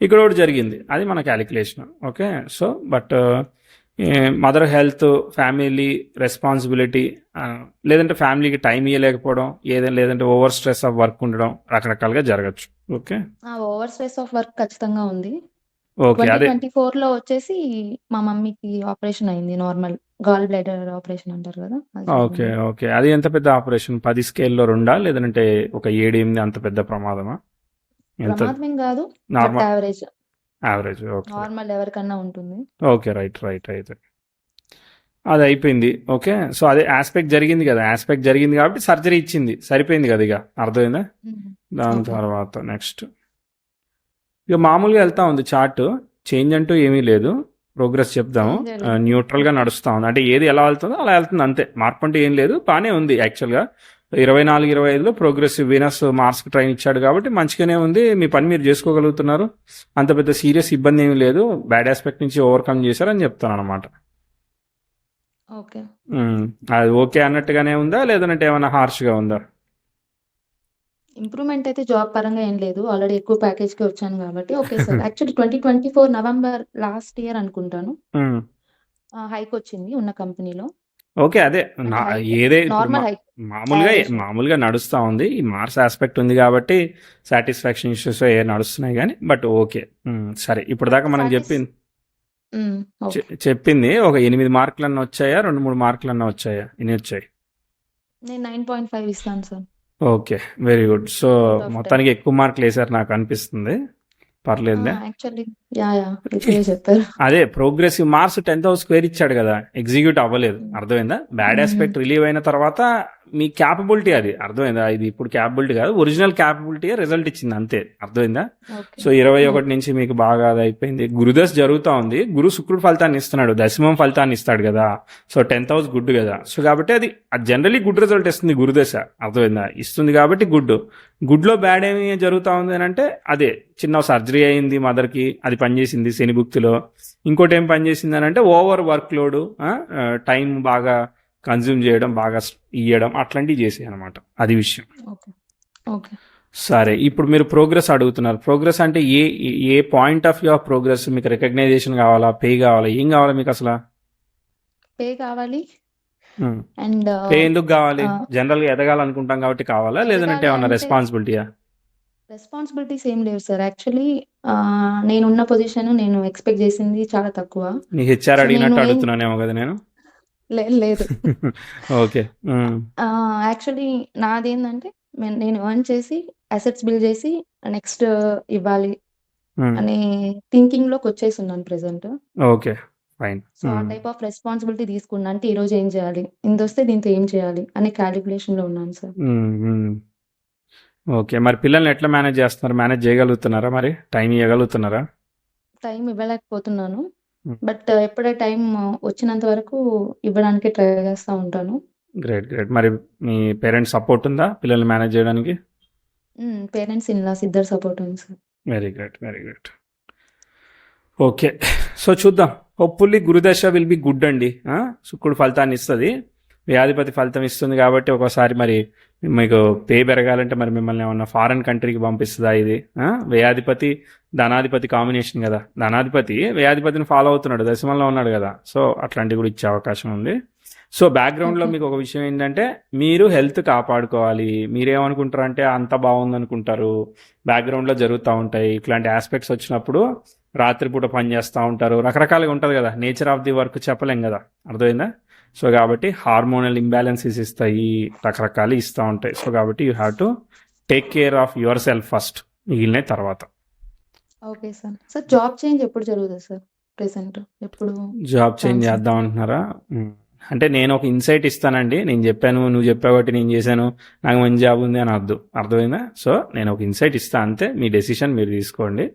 ఇక్కడ ఒకటి జరిగింది, అది మన calculation, okay. So but mother health, family responsibility, లేదంటే ఫ్యామిలీకి టైం ఇవ్వలేకపోవడం, లేదంటే ఓవర్ స్ట్రెస్ ఆఫ్ వర్క్ ఉండడం, రకరకాలుగా జరగచ్చు. Okay, over stress of work ఖచ్చితంగా ఉంది. ఓకే, అదే 2024లో వచ్చేసి మా మమ్మీకి ఆపరేషన్ అయింది, నార్మల్ గాల్ బ్లాడర్ ఆపరేషన్ అంటారు కదా. Okay, okay. అది ఎంత పెద్ద ఆపరేషన్? 10 స్కేల్లో 2 లేదంటే ఒక 7, 8 అంత పెద్ద ప్రమాదమా? ప్రమాదం కాదు, నార్మల్ యావరేజ్. ఓకే, నార్మల్ ఎవరికన్నా ఉంటుంది. ఓకే, రైట్ అయితే అది అయిపోయింది. ఓకే, సో అదే ఆస్పెక్ట్ జరిగింది కదా, ఆస్పెక్ట్ జరిగింది కాబట్టి సర్జరీ ఇచ్చింది, సరిపోయింది కదా, ఇక అర్థమైందా? దాని తర్వాత నెక్స్ట్ ఇక మామూలుగా వెళ్తా ఉంది చార్ట్, చేంజ్ అంటూ ఏమీ లేదు, ప్రోగ్రెస్ చెప్దాము, న్యూట్రల్గా నడుస్తూ ఉంది. అంటే ఏది ఎలా వెళ్తుందో అలా వెళ్తుంది అంతే, మార్పు అంటే ఏం లేదు, బాగానే ఉంది. యాక్చువల్గా 24, 25లో ప్రోగ్రెసివ్ వీనస్ మార్స్కి ట్రైన్ ఇచ్చాడు కాబట్టి మంచిగానే ఉంది, మీ పని మీరు చేసుకోగలుగుతున్నారు, అంత పెద్ద సీరియస్ ఇబ్బంది ఏమీ లేదు, బ్యాడ్ ఆస్పెక్ట్ నుంచి ఓవర్కమ్ చేశారని చెప్తాను అనమాట. ఓకే, అది ఓకే అన్నట్టుగానే ఉందా, లేదంటే ఏమైనా హార్ష్గా ఉందా? ఇంప్రూవ్‌మెంట్ అయితే జాబ్ పరంగా ఏం లేదు. ఆల్రెడీ ఎక్కువ ప్యాకేజ్‌కే వచ్చాను గాబట్టి okay sir. Actually 2024 November last year అనుకుంటాను. హ్మ్. హైకొచ్చింది ఉన్న కంపెనీలో. ఓకే. అదే అంటే నా హైక్ ఏదే ఇప్పుడు నార్మల్ హైక్. మామూలుగా యావరేజ్. మామూలుగా నడుస్తా ఉంది. ఈ మార్క్స్ యాస్పెక్ట్ ఉంది కాబట్టి సాటిస్ఫాక్షన్ ఇష్యూస్ ఏ నడుస్తున్నాయి గానీ బట్ ఓకే. సరే ఇప్పటిదాకా మనం సాటిస్ హ్మ్. ఓకే. చెప్పింది ఒక 8 మార్కులన్నా వచ్చాయా? 2, 3 మార్కులన్నా వచ్చాయా? ఎన్ని వచ్చాయి? నేను 9.5 ఇస్తాను sir. Okay. Very good. So, out of 10. మొత్తానికి ఎక్కువ మార్కులేసారు నాకనిపిస్తుంది. పర్లేదులే. Actually yeah! ఎక్కువే చెప్పారు. అదే ప్రోగ్రెసివ్ మార్క్స్ 10,000 స్క్వేర్ ఇచ్చాడు కదా, ఎగ్జిక్యూట్ అవ్వలేదు. హ్మ్. అర్థమైందా? బ్యాడ్ హుహు. ఆస్పెక్ట్ రిలీవ్ అయిన తర్వాత మీ క్యాపబిలిటీ అది అర్థమైందా? ఇది ఇప్పుడు క్యాపబిలిటీ కాదు, ఒరిజినల్ క్యాపబిలిటీ రిజల్ట్ ఇచ్చింది అంతే. అర్థమైందా? ఓకే. So 21 okay. నుంచి మీకు బాగా అది అయిపోయింది. గురుదశ జరుగుతూ ఉంది. గురు శుక్రుడు ఫలితాన్ని ఇస్తున్నాడు, దశమం ఫలితాన్ని ఇస్తాడు కదా. సో 10,000 గుడ్ కదా. సో కాబట్టి అది జనరలీ గుడ్ రిజల్ట్ ఇస్తుంది గురుదశ. అర్థమైందా? ఇస్తుంది కాబట్టి గుడ్. గుడ్లో బ్యాడ్ ఏమి జరుగుతూ ఉంది అని అంటే అదే చిన్న సర్జరీ అయింది మదర్కి, అది పనిచేసింది శని భుక్తిలో. ఇంకోటి ఏం పనిచేసింది అని అంటే ఓవర్ వర్క్ లోడ్, టైం బాగా కన్జ్యూమ్ చేయడం, బాగా ఇయ్యడం, అట్లాంటివి చేసాయి అనమాట. అది విషయం. ఓకే. ఓకే. సరే ఇప్పుడు మీరు ప్రోగ్రెస్ అడుగుతున్నారు. ప్రోగ్రెస్ అంటే ఏ ఏ point of view of progress? మీకు రికగ్నైజేషన్ కావాలా, పే కావాలా, ఏం కావాలా మీకు అసలు? పే కావాలి అండ్ పే ఎందుకు కావాలి? జనరల్గా ఎదగాలనుకుంటాం కాబట్టి కావాలా, లేదంటే ఎదగాలి ఏమన్నా అంటే రెస్పాన్సిబిలిటీయా? రెస్పాన్సిబిలిటీస్ ఏం లేవు సార్. యాక్చువల్లీ నేనున్న పొజిషన్ నేను ఎక్స్‌పెక్ట్ చేసింది చాలా తక్కువ. నీ హెచ్ఆర్ సో, నేను అడిగినట్టు ఏం అడుగుతున్నానేమో కదా నేను. లేదు. ఓకే. యాక్చువల్లీ నాదేందంటే నేను ఎర్న్ చేసి అసెట్స్ బిల్డ్ చేసి నెక్స్ట్ ఇవ్వాలి అనే థింకింగ్‌లోకొచ్చేసున్నాను ప్రెజెంట్. ఓకే. ఫైన్. సో, ఆ టైప్ ఆఫ్ రెస్పాన్సిబిలిటీ తీసుకున్నా. అంటే ఈరోజు ఏం చేయాలి? ఇంతొస్తే దీంతో ఏం చేయాలి? అనే క్యాలిక్యులేషన్‌లో ఉన్నాను సార్. ఓకే. మరి పిల్లల్ని ఎట్లా మేనేజ్ చేస్తున్నారు? మేనేజ్ చేయగలుగుతున్నారా? మరి టైం ఇవ్వగలుగుతున్నారా? టైం ఇవ్వలేకపోతున్నాను. Hmm. బట్ ఎప్పుడే టైం వచ్చినంత వరకు ఇవ్వడానికి ట్రై చేస్తా ఉంటాను. Great great. మరి మీ పేరెంట్స్ సపోర్ట్ ఉందా పిల్లల్ని మేనేజ్ చేయడానికి? పేరెంట్స్ ఇన్‌లాస్ ఇద్దరు సపోర్ట్ ఉంది sir. Very great very great. Okay. So చూద్దాం. హోప్ఫుల్లీ గురుదశ విల్ బి గుడ్ అండి. శుక్రుడు ఫలితాన్ని ఇస్తుంది, వ్యాధిపతి ఫలితం ఇస్తుంది కాబట్టి ఒకసారి మరి మీకు పే పెరగాలంటే మరి మిమ్మల్ని ఏమన్నా ఫారెన్ కంట్రీకి పంపిస్తుందా ఇది? వ్యయాధిపతి ధనాధిపతి కాంబినేషన్ కదా, ధనాధిపతి వ్యయాధిపతిని ఫాలో అవుతున్నాడు, దశమంలో ఉన్నాడు కదా. సో అట్లాంటివి కూడా ఇచ్చే అవకాశం ఉంది. సో బ్యాక్గ్రౌండ్లో మీకు ఒక విషయం ఏంటంటే మీరు హెల్త్ కాపాడుకోవాలి. మీరేమనుకుంటారంటే అంత బాగుందనుకుంటారు, బ్యాక్గ్రౌండ్లో జరుగుతూ ఉంటాయి ఇట్లాంటి ఆస్పెక్ట్స్. వచ్చినప్పుడు రాత్రిపూట పని చేస్తూ ఉంటారు, రకరకాలుగా ఉంటుంది కదా, నేచర్ ఆఫ్ ది వర్క్ చెప్పలేం కదా. అర్థమైందా? సో కాబట్టి హార్మోనల్ ఇంబ్యాలెన్సెస్ ఇస్తాయి, రకరకాలు ఇస్తూ ఉంటాయి. సో కాబట్టి you have to take care of your self first, మిగిలిన తర్వాత. Okay sir. Sir job change ఎప్పుడు జరుగుతుంది సార్? ప్రెసెంట్ ఎప్పుడు జాబ్ చేంజ్ చేద్దాం అంటున్నారా? అంటే నేను ఒక ఇన్సైట్ ఇస్తానండి. నేను చెప్పాను, నువ్వు చెప్పావు కాబట్టి నేను చేశాను, నాకు మంచి జాబ్ ఉంది అని వద్దు. అర్థమైందా? సో నేను ఒక ఇన్సైట్ ఇస్తాను అంతే, మీ డెసిషన్ మీరు తీసుకోండి.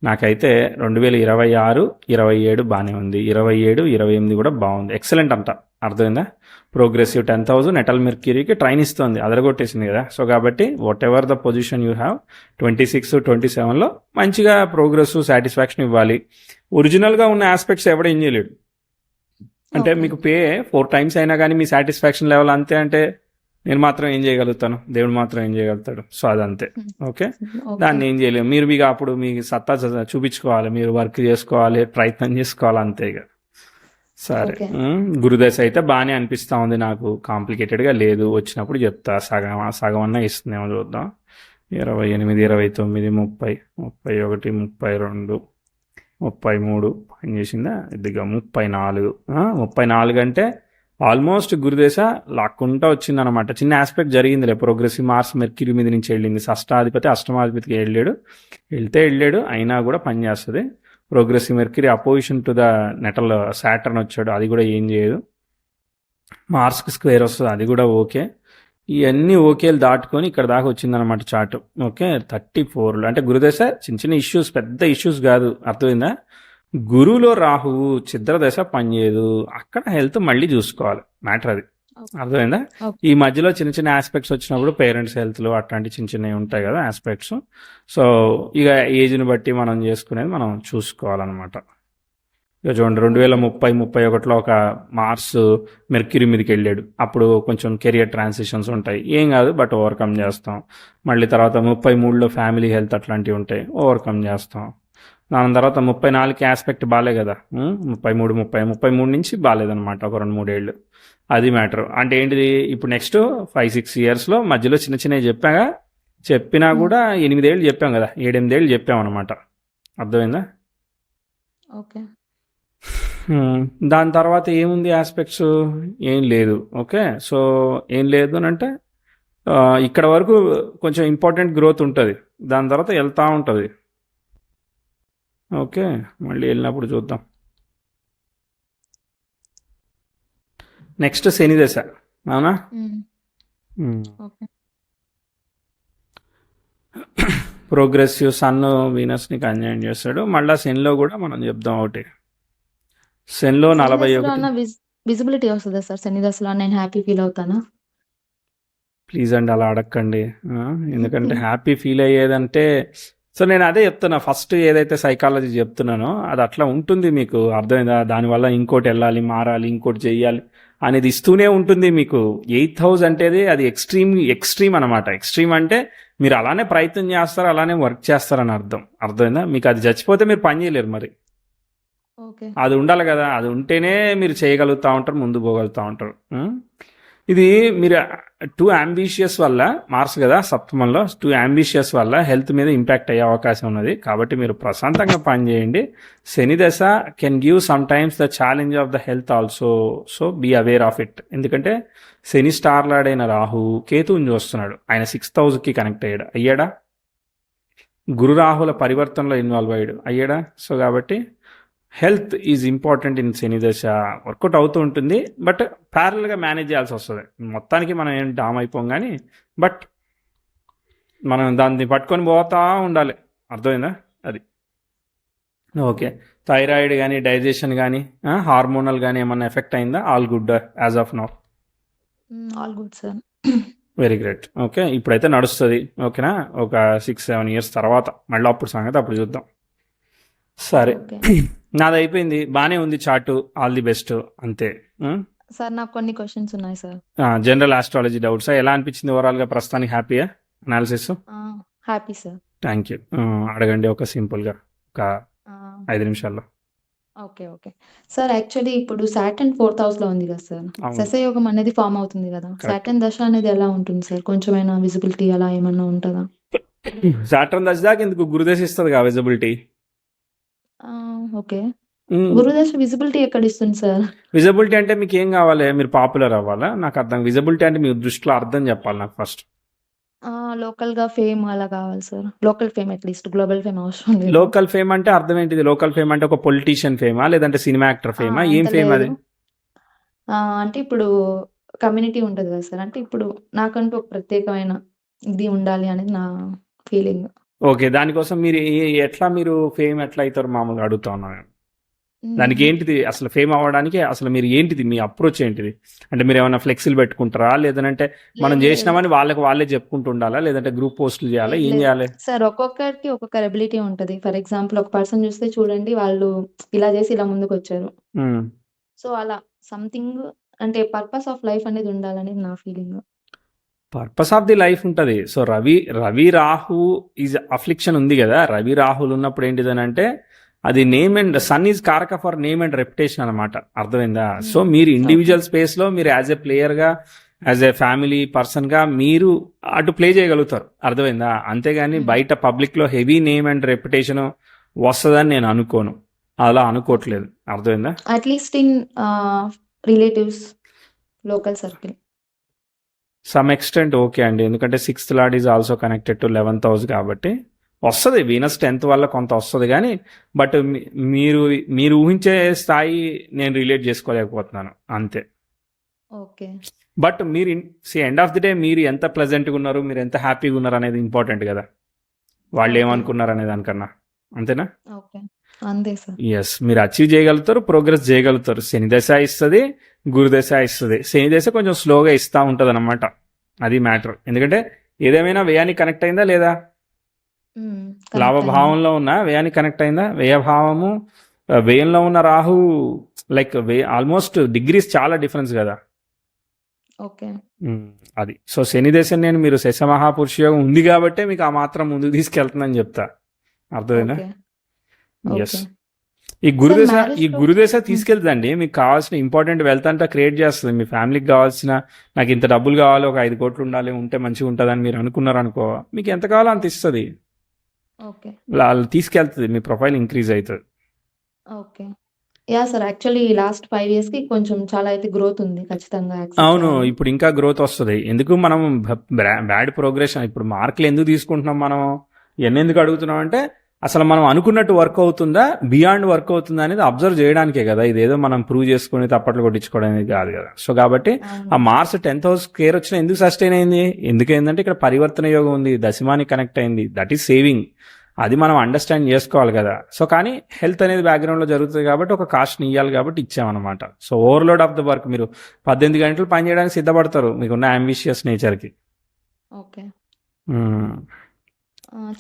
నాకైతే 2026, 27 బాగానే ఉంది, 27, 28 కూడా బాగుంది, ఎక్సలెంట్ అంట. అర్థమైందా? ప్రోగ్రెసివ్ 10,000 నెటల్ మెర్క్యూరీకి ట్రైన్ ఇస్తుంది, అదరగొట్టేసింది కదా. సో కాబట్టి what ever the position you have 26, 27లో మంచిగా ప్రోగ్రెస్, సాటిస్ఫాక్షన్ ఇవ్వాలి. ఒరిజినల్గా ఉన్న ఆస్పెక్ట్స్ ఎవడ ఏం చేయలేడు. అంటే మీకు పే 4 times అయినా కానీ మీ సాటిస్ఫాక్షన్ లెవెల్ అంతే అంటే నేను మాత్రం ఏం చేయగలుగుతాను, దేవుడు మాత్రం ఏం చేయగలుగుతాడు. సో అదంతే. ఓకే, దాన్ని ఏం చేయలేము. మీరు మీకు అప్పుడు మీ సత్తా చూపించుకోవాలి, మీరు వర్క్ చేసుకోవాలి, ప్రయత్నం చేసుకోవాలి, అంతే ఇక. సరే. గురుదశ అయితే బాగానే అనిపిస్తూ ఉంది నాకు, కాంప్లికేటెడ్గా లేదు. వచ్చినప్పుడు చెప్తా, సగం అన్నా ఇస్తుందేమో చూద్దాం. 28, 29, 30, 31, 32, 33 పని చేసిందా ఇదిగా 34. 34 అంటే ఆల్మోస్ట్ గురుదశ లాక్కుంటా వచ్చిందనమాట. చిన్న ఆస్పెక్ట్ జరిగిందిలే, ప్రోగ్రెసివ్ మార్స్ మెర్క్యూరీ మీద నుంచి వెళ్ళింది, షష్టాధిపతి అష్టమాధిపతికి వెళ్ళాడు అయినా కూడా పనిచేస్తుంది. Progressive mercury opposition to the natal Saturn వచ్చాడు, అది కూడా ఏం చేయదు. మార్స్కి స్క్వేర్ వస్తుంది, అది కూడా ఓకే. ఇవన్నీ ఓకేలు దాటుకొని ఇక్కడ దాకా వచ్చిందనమాట చార్ట్. ఓకే, 34లో అంటే గురుదశ చిన్న చిన్న ఇష్యూస్, పెద్ద ఇష్యూస్ కాదు. అర్థమైందా? గురువులో రాహువు ఛిద్రదశ పనిచేయదు, అక్కడ హెల్త్ మళ్ళీ చూసుకోవాలి, మ్యాటర్ అది. అర్థమైందా? ఈ మధ్యలో చిన్న చిన్న ఆస్పెక్ట్స్ వచ్చినప్పుడు పేరెంట్స్ హెల్త్లో అట్లాంటి చిన్న చిన్నవి ఉంటాయి కదా ఆస్పెక్ట్స్. సో ఇక ఏజ్ని బట్టి మనం చేసుకునేది మనం చూసుకోవాలన్నమాట. ఇక చూడండి 2030-31లో ఒక మార్స్ మెర్క్యూరీ మీదకి వెళ్ళాడు. అప్పుడు కొంచెం కెరియర్ ట్రాన్సిషన్స్ ఉంటాయి, ఏం కాదు బట్ ఓవర్కమ్ చేస్తాం. మళ్ళీ తర్వాత 33లో ఫ్యామిలీ హెల్త్ అట్లాంటివి ఉంటాయి, ఓవర్కమ్ చేస్తాం. దాని తర్వాత 34కి ఆస్పెక్ట్ బాగాలే కదా, 33 నుంచి బాగాలేదనమాట ఒక 2-3 ఏళ్ళు. అది మ్యాటర్. అంటే ఏంటిది, ఇప్పుడు నెక్స్ట్ 5-6 ఇయర్స్లో మధ్యలో చిన్న చిన్నవి చెప్పినా కూడా 8 ఏళ్ళు చెప్పాం కదా, 7-8 ఏళ్ళు చెప్పాం అనమాట. అర్థమైందా? ఓకే. దాని తర్వాత ఏముంది ఆస్పెక్ట్స్, ఏం లేదు. ఓకే, సో ఏం లేదు అని అంటే ఇక్కడ వరకు కొంచెం ఇంపార్టెంట్ గ్రోత్ ఉంటుంది, దాని తర్వాత వెళ్తూ ఉంటుంది. ఓకే, మళ్ళీ వెళ్ళినప్పుడు చూద్దాం. నెక్స్ట్ శని దశ, అవునా? ఓకే. ప్రోగ్రెసివ్ సన్ వీనస్ని కంజైన్ చేస్తాడు. మళ్ళీ శనిలో కూడా మనం చెప్దాం ఒకటి, శనిలో 41. విజిబిలిటీ వస్తుందా సార్ శని దశలో? నేను హ్యాపీ ఫీల్ అవుతానా? ప్లీజ్ అండి అలా అడగండి, ఎందుకంటే హ్యాపీ ఫీల్ అయ్యేదంటే, సో నేను అదే చెప్తున్నా, ఫస్ట్ ఏదైతే సైకాలజీ చెప్తున్నానో అది అట్లా ఉంటుంది మీకు, అర్థమైందా? దానివల్ల ఇంకోటి వెళ్ళాలి, మారాలి, ఇంకోటి చెయ్యాలి అనేది ఇస్తూనే ఉంటుంది మీకు. 8th హౌస్ అంటే అది ఎక్స్ట్రీమ్ అనమాట. ఎక్స్ట్రీమ్ అంటే మీరు అలానే ప్రయత్నం చేస్తారు, అలానే వర్క్ చేస్తారని అర్థమైందా? మీకు అది చచ్చిపోతే మీరు పని చేయలేరు, మరి ఓకే. అది ఉండాలి కదా, అది ఉంటేనే మీరు చేయగలుగుతూ ఉంటారు, ముందు పోగలుగుతూ ఉంటారు. ఇది మీరు టూ అంబిషియస్ వల్ల, మార్స్ కదా సప్తమంలో, టూ అంబిషియస్ వల్ల హెల్త్ మీద ఇంపాక్ట్ అయ్యే అవకాశం ఉన్నది. కాబట్టి మీరు ప్రశాంతంగా పని చేయండి. శని దశ can give some times the challenge of the health also, so be aware of it. ఎందుకంటే శని స్టార్ లాడైన రాహు కేతువుని చూస్తున్నాడు, ఆయన 6th హౌస్కి కనెక్ట్ అయ్యాడా, గురు రాహుల పరివర్తనలో ఇన్వాల్వ్ అయ్యాడా. సో కాబట్టి హెల్త్ ఈజ్ ఇంపార్టెంట్ ఇన్ శని దశ. వర్కౌట్ అవుతూ ఉంటుంది, బట్ ప్యారల్గా మేనేజ్ చేయాల్సి వస్తుంది. మొత్తానికి మనం ఏం డామ్ అయిపోం కానీ, బట్ మనం దాన్ని పట్టుకొని పోతా ఉండాలి. అర్థమైందా? అది ఓకే. థైరాయిడ్ కానీ, డైజెషన్ కానీ, హార్మోనల్ కానీ ఏమన్నా ఎఫెక్ట్ అయిందా? All good as of now? All good sir. Very great. Okay, ఇప్పుడైతే నడుస్తుంది. ఓకేనా, ఒక 6-7 ఇయర్స్ తర్వాత మళ్ళీ అప్పుడు సంగతి అప్పుడు చూద్దాం. సరే, నాది అయిపోయింది, బాగానే ఉంది చార్టు. ఆల్ ది బెస్ట్, అంతే. సార్ నాకు కొన్ని క్వశ్చన్స్ ఉన్నాయి సార్. General astrology డౌట్సా? ఎలా అనిపించింది ఓవరాల్గా ప్రస్తుతానికి? హ్యాపీయా analysis? Happy sir. Thank you. అడగండి ఒక సింపుల్గా, ఒక 5 నిమిషాల్లో. ఓకే. ఓకే సార్, యాక్చువల్లీ ఇప్పుడు సాటర్న్ 4th హౌస్లో ఉంది కదా సార్, శశయోగం అనేది ఫామ్ అవుతుంది కదా, సాటర్న్ దశ అనేది ఎలా ఉంటుంది సార్? కొంచెమైనా విజిబిలిటీ అలా ఏమన్నా ఉంటుందా? సాటర్న్ దశ దాకా ఎందుకు, గురుదశ ఇస్తుంది కదా విజిబిలిటీ. ఓకే. గురుదశ విజిబిలిటీ ఎక్కడ ఇస్తుంది సార్? విజిబిలిటీ అంటే మీకు ఏం కావాలి? మీరు పాపులర్ అవ్వాలా? నాకు అర్థం. విజిబిలిటీ అంటే మీ దృష్టిలో అర్థం చెప్పాలి నాకు ఫస్ట్. లోకల్ గా ఫేమ్ అలా కావాలి sir. Local fame, at least global fame అవసరం లేదు. లోకల్ ఫేమ్ అంటే అర్థం ఏంటిది? లోకల్ ఫేమ్ అంటే ఒక పొలిటీషియన్ ఫేమా, లేదంటే సినిమా యాక్టర్ ఫేమా? ఏం ఫేమ్ అది? అంటే ఇప్పుడు కమ్యూనిటీ ఉంటుంది కదా సార్, అంటే ఇప్పుడు నాకంటూ ఒక ప్రత్యేకమైన ఇది ఉండాలి అనేది నా ఫీలింగ్. ఓకే, దానికోసం మీరు ఎట్లా, మీరు ఫేమ్ ఎట్లా అవుతారు మామూలుగా అడుగుతా ఉన్నాను. దానికి ఏంటిది అసలు ఫేమ్ అవ్వడానికి? అసలు మీరు ఏంటిది, మీ అప్రోచ్ ఏంటిది? అంటే మీరు ఏమైనా ఫ్లెక్సీలు పెట్టుకుంటారా, లేదంటే మనం చేసినామని వాళ్ళే చెప్పుకుంటూ ఉండాలా, లేదంటే గ్రూప్ పోస్టులు చేయాలా, ఏం చేయాలి సార్? ఒక్కొక్కరికి ఒక్కొక్క ఎబిలిటీ ఉంటుంది. ఫర్ ఎగ్జాంపుల్ ఒక పర్సన్ చూస్తే చూడండి, వాళ్ళు ఇలా చేసి ఇలా ముందుకు వచ్చారు. సో అలా సంథింగ్, అంటే పర్పస్ ఆఫ్ లైఫ్ అనేది ఉండాలనేది నా feeling. Purpose of the life ఉంటుంది. So Ravi Rahu is affliction ఉంది కదా, రవి రాహులు ఉన్నప్పుడు ఏంటిదని అంటే అది నేమ్ అండ్ సన్ ఈజ్ కారక ఫర్ నేమ్ అండ్ రెప్యుటేషన్ అనమాట. అర్థమైందా? సో మీరు ఇండివిజువల్ స్పేస్లో మీరు యాజ్ ఎ ప్లేయర్గా, యాజ్ ఎ ఫ్యామిలీ పర్సన్గా మీరు అటు ప్లే చేయగలుగుతారు. అర్థమైందా? అంతేగాని బయట పబ్లిక్లో హెవీ నేమ్ అండ్ రెప్యుటేషన్ వస్తుందని నేను అనుకోను, అలా అనుకోవట్లేదు. అర్థమైందా? At least in relatives, local circle some extent okay అండి, ఎందుకంటే 6th lord is also connected to 11th house కాబట్టి వస్తుంది. వీనస్ 10th వల్ల కొంత వస్తుంది కానీ, బట్ మీరు ఊహించే స్థాయి నేను రిలేట్ చేసుకోలేకపోతున్నాను, అంతే. ఓకే. బట్ మీరు ఎండ్ ఆఫ్ ది డే మీరు ఎంత ప్లెజెంట్గా ఉన్నారు, మీరు ఎంత హ్యాపీగా ఉన్నారు అనేది ఇంపార్టెంట్ కదా, వాళ్ళు ఏమనుకున్నారు అనే దానికన్నా. అంతేనా? ఓకే, అంతే సార్. ఎస్, మీరు అచీవ్ చేయగలుగుతారు, ప్రోగ్రెస్ చేయగలుగుతారు. శని దశ ఇస్తుంది, గురుదశ ఇస్తుంది. శని దశ కొంచెం స్లోగా ఇస్తూ ఉంటుంది అనమాట, అది మ్యాటర్. ఎందుకంటే ఏదేమైనా వ్యయానికి కనెక్ట్ అయిందా లేదా? లాభభావంలో ఉన్న వ్యయానికి కనెక్ట్ అయిందా? వ్యయభావము వేయంలో ఉన్న రాహు లైక్ ఆల్మోస్ట్ డిగ్రీస్ చాలా డిఫరెన్స్ కదా. ఓకే. ఉమ్, అది సో శని దశ నేను మీరు శశ మహాపురుష యోగం ఉంది కాబట్టే మీకు ఆ మాత్రం ముందుకు తీసుకెళ్తుందని చెప్తా. అర్థమైనా? ఓకే. ఎస్. ఓకే. ఈ సార్ గురుదశ మ్యారేజ్ ఈ లో గురుదశ తీసుకెళ్తుందండి. మీకు కావాల్సిన ఇంపార్టెంట్ వెల్త్ అంతా క్రియేట్ చేస్తుంది. మీ ఫ్యామిలీకి కావాల్సిన, నాకు ఇంత డబ్బులు కావాలి, ఒక 5 కోట్లు ఉండాలి, ఉంటే మంచిగా ఉంటుందని మీరు అనుకున్నారు అనుకో, మీకు ఎంత కావాలో అంత ఇస్తుంది. ఓకే. వాళ్ళు తీసుకెళ్తుంది, మీ ప్రొఫైల్ ఇంక్రీజ్ అవుతుంది. Okay. Yeah! Sir actually last 5 ఇయర్స్‌కి కొంచెం చాలా అయితే గ్రోత్ ఉంది. ఖచ్చితంగా యాక్సెప్ట్ అవును, చేయాలి. ఇప్పుడు ఇంకా గ్రోత్ వస్తుంది. ఎందుకు మనం బ్యాడ్ ప్రోగ్రెషన్, ఇప్పుడు మార్కులు ఎందుకు తీసుకుంటున్నాం మనం, ఇవన్నీ ఎందుకు అడుగుతున్నాం అంటే అసలు మనం అనుకున్నట్టు వర్క్ అవుతుందా, బియాండ్ వర్క్ అవుతుందా అనేది అబ్జర్వ్ చేయడానికే కదా. ఇదేదో మనం ప్రూవ్ చేసుకుని తప్పట్లు కొట్టించుకోవడానికి కాదు కదా. సో కాబట్టి ఆ అవును. మార్స్ 10th హౌస్ కేర్ వచ్చినా ఎందుకు సస్టైన్ అయింది, ఎందుకైందంటే ఇక్కడ పరివర్తన యోగం ఉంది, దశమానికి కనెక్ట్ అయింది, దట్ ఈస్ సేవింగ్. అది మనం అండర్స్టాండ్ చేసుకోవాలి కదా. సో కానీ హెల్త్ అనేది బ్యాక్గ్రౌండ్లో జరుగుతుంది కాబట్టి ఒక కాస్ట్ని ఇవ్వాలి కాబట్టి ఇచ్చామన్నమాట. So overload of the work, మీరు 18 గంటలు పని చేయడానికి సిద్ధపడతారు మీకున్న అంబిషియస్ నేచర్కి. ఓకే.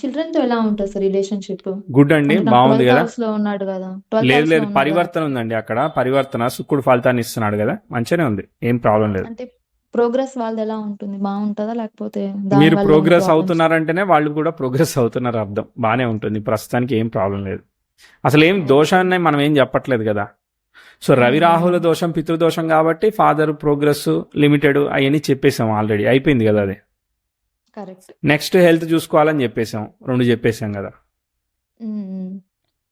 చిల్డ్రన్‌తో ఎలా ఉంటది సార్ రిలేషన్‌షిప్? గుడ్ అండి, అంటే నాకు బాగుంది 12th కదా. హౌస్‌లో ఉన్నాడు గదా! 12th లేదు హౌస్‌లో లేదు, ఉన్నాడు గదా! పరివర్తన ఉందండి అక్కడ. పరివర్తన శుక్రుడు ఫలితాన్ని ఇస్తున్నాడు కదా, మంచిగానే ఉంది, ఏం ప్రాబ్లం లేదు. అంటే ప్రోగ్రెస్ వాళ్ళది ఎలా ఉంటుంది? బావుంటదా? లేకపోతే మీరు దానివల్ల ఏమైనా ప్రోగ్రెస్ ప్రాబ్లమ్స్? అవుతున్నారంటేనే వాళ్ళు కూడా ప్రోగ్రెస్ అవుతున్నారు అర్థం. బాగానే ఉంటుంది ప్రస్తుతానికి, ఏం ప్రాబ్లం లేదు. అసలు ఏం ఓకే. దోషాన్ని మనం ఏం చెప్పట్లేదు కదా. సో రవి రాహుల హ్మ్. దోషం పితృదోషం కాబట్టి ఫాదర్ ప్రోగ్రెస్ లిమిటెడ్ అవన్నీ చెప్పేసాం ఆల్రెడీ, అయిపోయింది కదా అది. కరెక్ట్. నెక్స్ట్ హెల్త్ చూసుకోవాలని చెప్పేసాం, 2 చెప్పేసాం కదా. హ్మ్.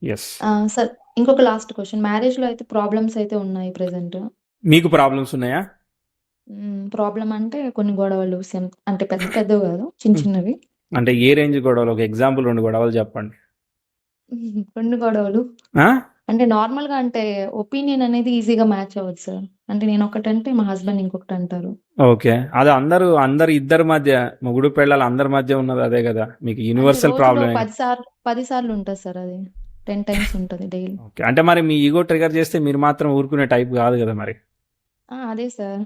ఎస్. సార్ ఇంకొక లాస్ట్ క్వెషన్. మ్యారేజ్‌లో అయితే ప్రాబ్లమ్స్ అయితే ఉన్నాయి ప్రెజెంట్. మీకు ప్రాబ్లమ్స్ ఉన్నాయా? ప్రాబ్లమ్ అంటే కొన్ని గొడవలు అంటే పెద్ద పెద్దవి గాదు. చిన్న చిన్నవి. అంటే ఏ రేంజ్ గొడవలు, ఒక ఎగ్జాంపుల్ 2 గొడవలు చెప్పండి. 2 గొడవలు. ఆ? అంటే నార్మల్‌గా అంటే ఒపీనియన్ అనేది ఈజీగా మ్యాచ్ అవ్వదు సార్. అంటే నేనొకటంటే మా హస్బెండ్ ఇంకొకటి అంటారు. ఓకే, అది అందరు ఇద్దరి మధ్య, మొగుడు పెళ్ళాలి అందరి మధ్య ఉన్నది అదే కదా, మీకు అంటే యూనివర్సల్ రోజులో ప్రాబ్లమే. 10 సార్లు ఉంటది సార్ అది. 10 టైమ్స్ ఉంటది డైలీ. ఓకే, అంటే మరి మీ ఈగో ట్రిగర్ చేస్తే మీరు మాత్రం ఊరుకునే టైప్ కాదు కదా మరి. అదే సార్.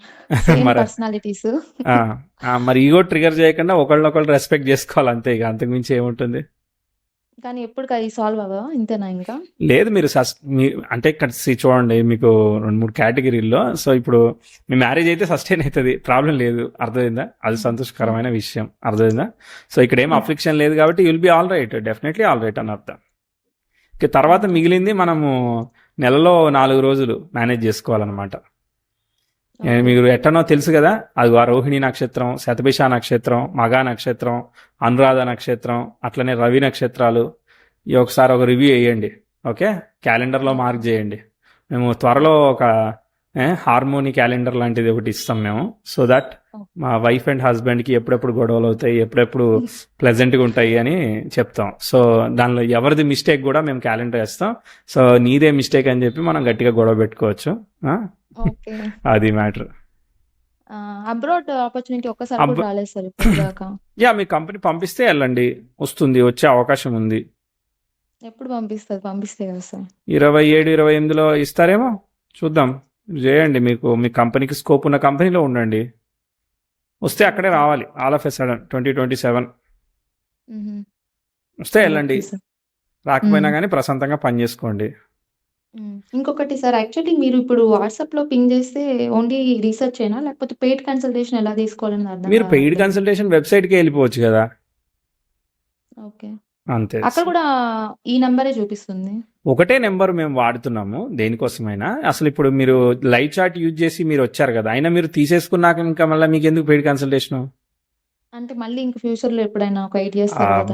సేమ్ మరి పర్సనాలిటీస్. ఆ, మరి ఈగో ట్రిగర్ చేయకుండా ఒకళ్ళనొకళ్ళు రెస్పెక్ట్ చేసుకోవాలి అంతే, ఇక అంతకుమించి ఏముంటుంది. కానీ ఎప్పటికి అయి సాల్వ్ అవ్వవా? ఇంతేనా ఇంకా? లేదు, మీరు అంటే ఇక్కడ చూడండి, మీకు 2-3 కేటగిరీల్లో. సో ఇప్పుడు మీ మ్యారేజ్ అయితే సస్టైన్ అవుతుంది, ప్రాబ్లం లేదు, అర్థమైందా, అది సంతోషకరమైన విషయం, అర్థమైందా. సో ఇక్కడ ఏం అఫ్లిక్షన్ లేదు కాబట్టి you'll be all right, definitely all right అని అర్థం. ఇక తర్వాత ఓకే. మిగిలింది మనము నెలలో 4 రోజులు మేనేజ్ చేసుకోవాలన్నమాట. ఓకే. మీరు ఎట్టనో తెలుసు కదా, అది రోహిణి నక్షత్రం, శతభిష నక్షత్రం, మగా నక్షత్రం, అనురాధ నక్షత్రం, అట్లనే రవి నక్షత్రాలు. ఈ ఒకసారి ఒక రివ్యూ వేయండి, ఓకే, క్యాలెండర్లో మార్క్ చేయండి. మేము త్వరలో ఒక హార్మోని క్యాలెండర్ లాంటిది ఒకటి ఇస్తాం మేము, సో దట్ మా వైఫ్ అండ్ హస్బెండ్కి ఎప్పుడెప్పుడు గొడవలు అవుతాయి, ఎప్పుడెప్పుడు ప్లెజెంట్గా ఉంటాయి అని చెప్తాం. సో దానిలో ఎవరిది మిస్టేక్ కూడా మేము క్యాలెండర్ వేస్తాం. సో నీదే మిస్టేక్ అని చెప్పి మనం గట్టిగా గొడవ పెట్టుకోవచ్చు. ఓకే. అది మ్యాటర్. అబ్రాడ్ ఆపర్చునిటీ ఒక్కసారి కూడా రాలేదు సార్ ఇప్పటిదాకా. యా, మీ కంపెనీ పంపిస్తే వెళ్ళండి, వస్తుంది, వచ్చే అవకాశం ఉంది. ఎప్పుడు పంపిస్తుంది? పంపిస్తే కదా సార్. 27-28లో ఇస్తారేమో, చూద్దాం, చేయండి. మీ కంపెనీకి స్కోప్ ఉన్న కంపెనీలో ఉండండి, వస్తే అక్కడే రావాలి. ఆల్ ఆఫ్ ఎ సడన్ 2027 వస్తే వెళ్ళండి, ఓకే సార్. రాకపోయినా కానీ ప్రశాంతంగా పని చేసుకోండి. ఇంకొకటి సార్, యాక్చువల్లీ మీరు ఇప్పుడు వాట్సాప్‌లో పింగ్ చేస్తే ఓన్లీ రీసెర్చేనా? లేకపోతే పెయిడ్ కన్సల్టేషన్ ఎలా తీసుకోవాలని అర్థం మీరు పెయిడ్ కావట్లేదు. కన్సల్టేషన్ వెబ్సైట్కి వెళ్ళిపోవచ్చు కదా, ఓకే. అంతే. అక్కడ కూడా ఈ నంబరే చూపిస్తుంది. ఒకటే నెంబర్ మేము వాడుతున్నాము దేనికోసమైనా. అసలు ఇప్పుడు మీరు లైవ్ చాట్ యూజ్ చేసి మీరు వచ్చారు కదా, అయినా మీరు తీసేసుకున్నాక ఇంకా మళ్ళీ మీకు ఎందుకు పెయిడ్ కన్సల్టేషన్? అంటే మళ్ళీ ఇంక ఫ్యూచర్‌లో ఎప్పుడైనా ఒక 8 ఇయర్స్ తర్వాత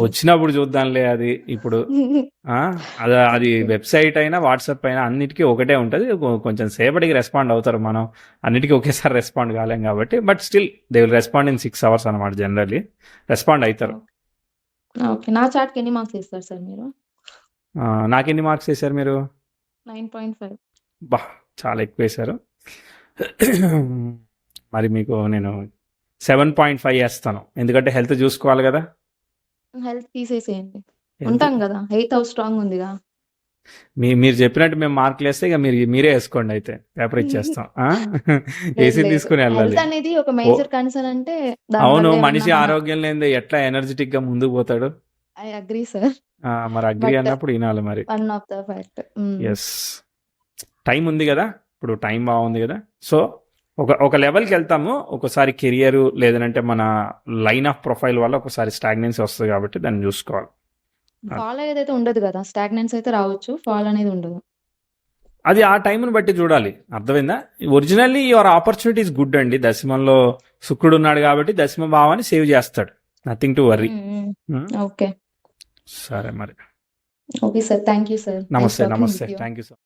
వచ్చినప్పుడు చూద్దాంలే అది. ఇప్పుడు అది వెబ్సైట్ అయినా వాట్సాప్ అయినా అన్నిటికీ ఒకటే ఉంటుంది. కొంచెం సేపటికి రెస్పాండ్ అవుతారు, మనం అన్నిటికీ ఒకేసారి రెస్పాండ్ కాలేం కాబట్టి. But still they will respond in 6 hours అనమాట, జనరల్లీ రెస్పాండ్ అవుతారు. ఓకే. నా చాట్‌కి ఎన్ని మార్క్స్ ఇస్తారు సార్ మీరు? నాకెన్ని మార్క్స్ వేశారు మీరు? 9.5. బా, చాలా ఎక్కువ వేశారు. మరి మీకు నేను 7.5 వేస్తాను, ఎందుకంటే హెల్త్ చూసుకోవాలి కదా. హెల్త్ తీసేసేయండి, ఉంటాం కదా. 8th హౌస్ స్ట్రాంగ్ ఉందిగా. మీరు చెప్పినట్టు మేము మార్కులు వేస్తే ఇక మీరే వేసుకోండి, అయితే పేపర్ ఇచ్చేస్తాం. ఏసీ తీసుకుని వెళ్ళాలి. హెల్త్ అనేది ఒక మేజర్ కన్సర్న్ అంటే అవును, మనిషి ఆరోగ్యం లేనిదే ఎట్లా ఎనర్జెటిక్ గా ముందుకు పోతాడు? I agree sir. మరి అగ్రి బట్ అన్నప్పుడు వినాలి మరి. One of the fact. Yes, time ఉంది కదా, ఇప్పుడు టైం బాగుంది కదా. సో ఒక లెవెల్కి వెళ్తాము, ఒకసారి కెరియర్ లేదంటే మన లైన్ ఆఫ్ ప్రొఫైల్ వల్ల ఒకసారి స్టాగ్నెన్సీ వస్తుంది కాబట్టి దాన్ని చూసుకోవాలి. ఫాల్ అయ్యేదైతే ఉండదు కదా, స్టాగ్నెన్స్ అయితే రావచ్చు, ఫాల్ అనేది ఉండదు. అది ఆ టైంని బట్టి చూడాలి, అర్థమైందా? Originally your opportunity is good అండి. దశమంలో శుక్రుడు ఉన్నాడు కాబట్టి దశమ భావాన్ని సేవ్ చేస్తాడు, నథింగ్ టు వర్రీ. ఓకే సరే మరి, okay sir, thank you sir. నమస్తే నమస్తే, థ్యాంక్ యూ సార్.